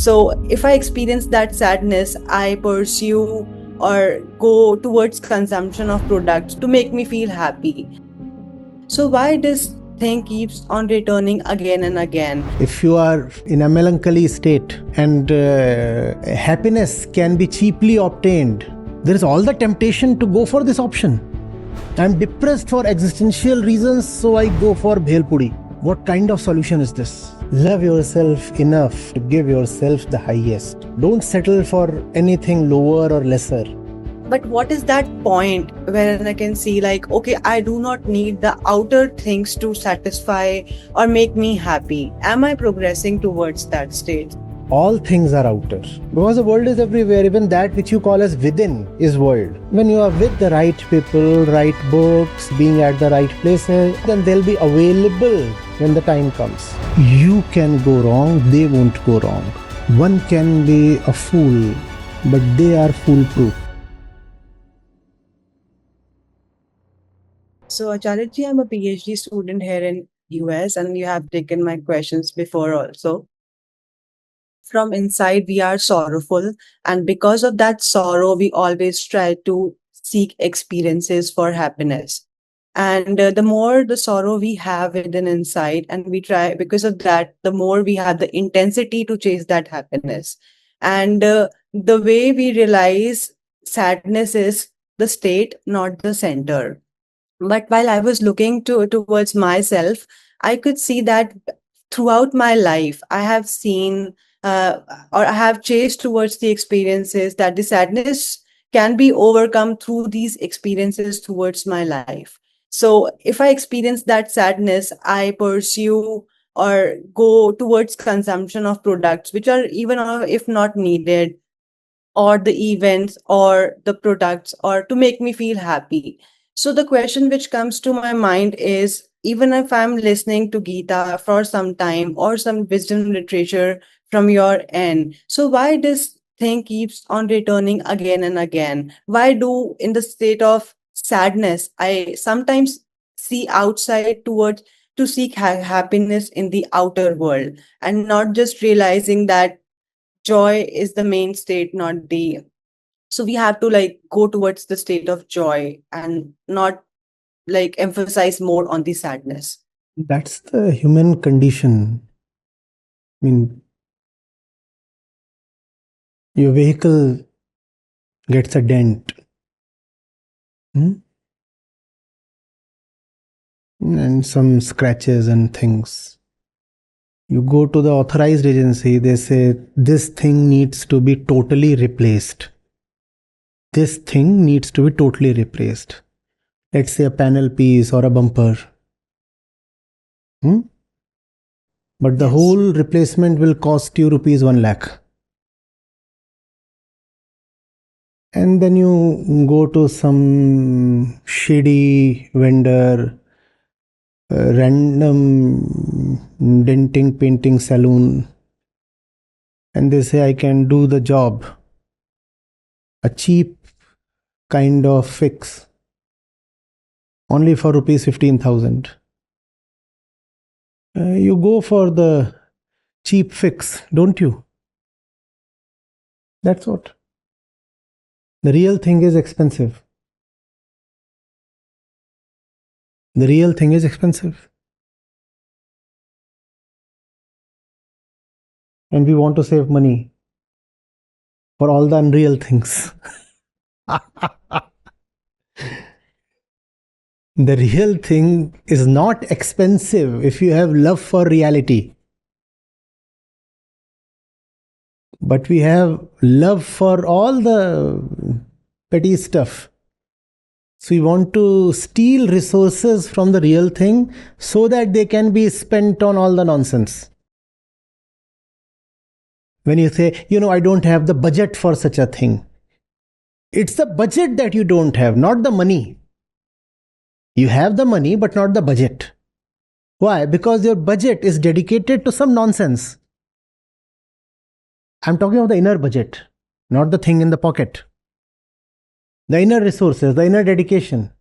So if I experience that sadness, I pursue or go towards consumption of products to make me feel happy. So why this thing keeps on returning again and again? If you are in a melancholy state and happiness can be cheaply obtained, there is all the temptation to go for this option. I'm depressed for existential reasons, so I go for bhel puri. What kind of solution is this? Love yourself enough to give yourself the highest. Don't settle for anything lower or lesser. But what is that point where I can see like, okay, I do not need the outer things to satisfy or make me happy? Am I progressing towards that state? All things are outer. Because the world is everywhere, even that which you call as within is world. When you are with the right people, right books, being at the right places, then they'll be available when the time comes. You can go wrong, they won't go wrong. One can be a fool, but they are foolproof. So Acharya Ji, I'm a PhD student here in US and you have taken my questions before also. From inside, we are sorrowful, and because of that sorrow, we always try to seek experiences for happiness. And the more the sorrow we have within inside, and we try, because of that, the more we have the intensity to chase that happiness. And the way we realize sadness is the state, not the center. But while I was looking towards myself, I could see that throughout my life, I have seen uh, or I have chased towards the experiences that the sadness can be overcome through these experiences towards my life. So if I experience that sadness, I pursue or go towards consumption of products which are even if not needed, or the events or the products, or to make me feel happy. So the question which comes to my mind is, even if I'm listening to Gita for some time or some wisdom literature from your end, so why this thing keeps on returning again and again? Why do in the state of sadness, I sometimes see outside towards to seek happiness in the outer world, and not just realizing that joy is the main state, not the, so we have to like go towards the state of joy and not like emphasize more on the sadness. That's the human condition. I mean, your vehicle gets a dent. And some scratches and things. You go to the authorized agency, they say this thing needs to be totally replaced. This thing needs to be totally replaced. Let's say a panel piece or a bumper. But the Yes. whole replacement will cost you rupees 1 lakh. And then you go to some shady vendor, random denting painting salon, and they say I can do the job, a cheap kind of fix, only for rupees 15,000. You go for the cheap fix, don't you? That's what. The real thing is expensive. The real thing is expensive. And we want to save money for all the unreal things. The real thing is not expensive if you have love for reality. But we have love for all the petty stuff. So we want to steal resources from the real thing so that they can be spent on all the nonsense. When you say, I don't have the budget for such a thing, it's the budget that you don't have, not the money. You have the money, but not the budget. Why? Because your budget is dedicated to some nonsense. I'm talking of the inner budget, not the thing in the pocket. The inner resources, the inner dedication,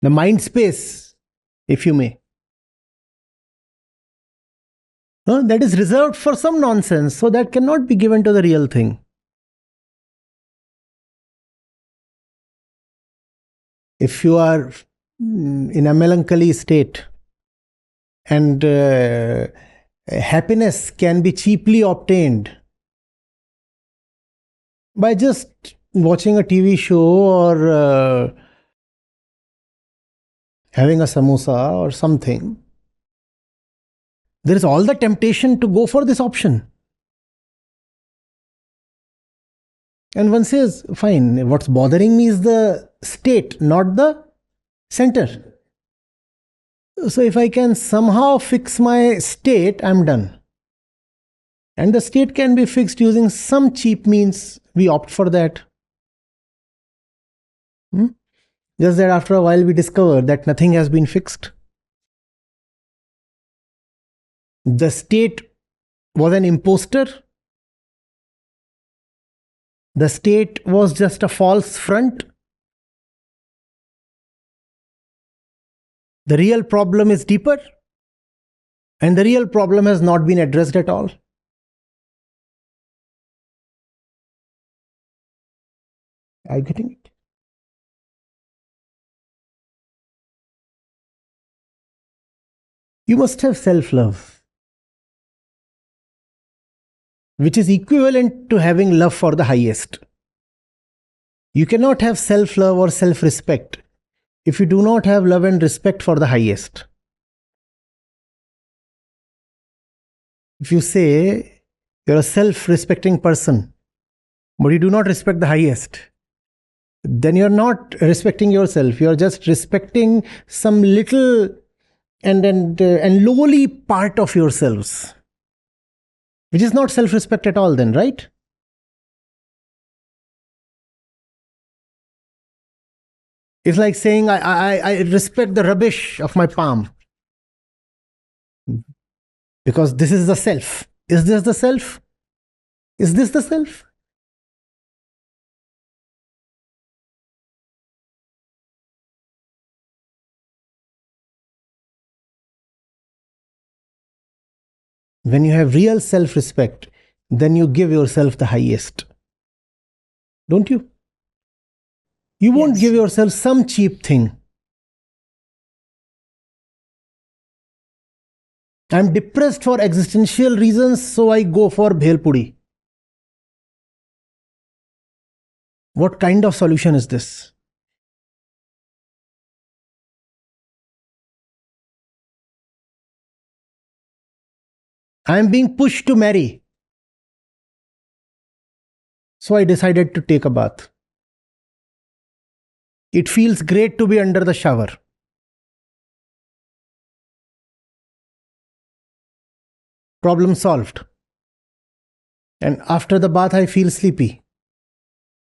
the mind space, if you may. That is reserved for some nonsense, so that cannot be given to the real thing. If you are in a melancholy state and happiness can be cheaply obtained by just watching a TV show or having a samosa or something, there is all the temptation to go for this option. And one says, fine, what's bothering me is the state, not the center. So if I can somehow fix my state, I'm done. And the state can be fixed using some cheap means. We opt for that. Just that after a while we discover that nothing has been fixed. The state was an imposter. The state was just a false front. The real problem is deeper, and the real problem has not been addressed at all. Are you getting it? You must have self-love, which is equivalent to having love for the highest. You cannot have self-love or self-respect if you do not have love and respect for the highest. If you say you're a self-respecting person, but you do not respect the highest, then you're not respecting yourself. You're just respecting some little and lowly part of yourselves, which is not self-respect at all then, right? It's like saying, I respect the rubbish of my palm because this is the self. Is this the self? Is this the self? When you have real self-respect, then you give yourself the highest. Don't you? You won't give yourself some cheap thing. I'm depressed for existential reasons, so I go for bhel puri. What kind of solution is this? I am being pushed to marry, so I decided to take a bath. It feels great to be under the shower. Problem solved. And after the bath, I feel sleepy.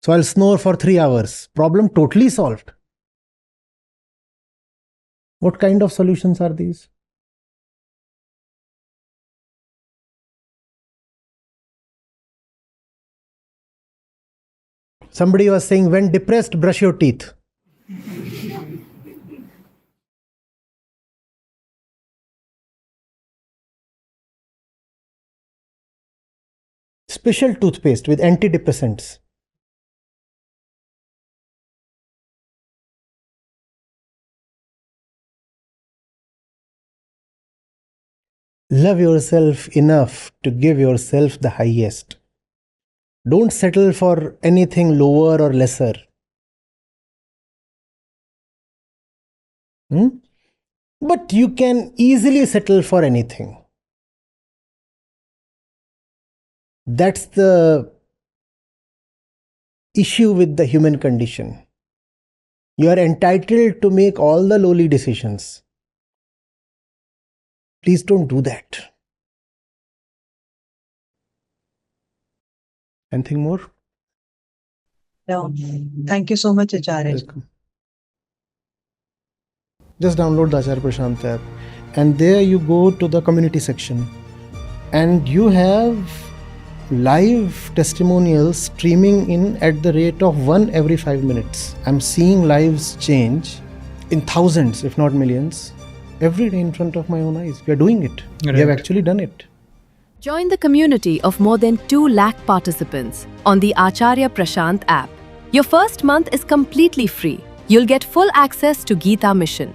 So I'll snore for 3 hours. Problem totally solved. What kind of solutions are these? Somebody was saying, when depressed, brush your teeth. Special toothpaste with antidepressants. Love yourself enough to give yourself the highest. Don't settle for anything lower or lesser. But you can easily settle for anything. That's the issue with the human condition. You are entitled to make all the lowly decisions. Please don't do that. Anything more? No. Thank you so much, Acharya. Welcome. Just download the Acharya Prashant app, and there you go to the community section, and you have live testimonials streaming in at the rate of 1 every 5 minutes. I'm seeing lives change in thousands, if not millions, every day in front of my own eyes. We are doing it. Right. We have actually done it. Join the community of more than 2 lakh participants on the Acharya Prashant app. Your first month is completely free. You'll get full access to Gita mission.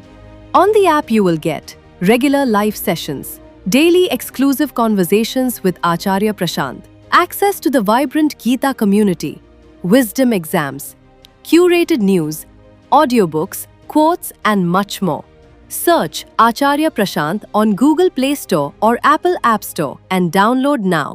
On the app you will get regular live sessions, daily exclusive conversations with Acharya Prashant, access to the vibrant Gita community, wisdom exams, curated news, audiobooks, quotes and much more. Search Acharya Prashant on Google Play Store or Apple App Store and download now.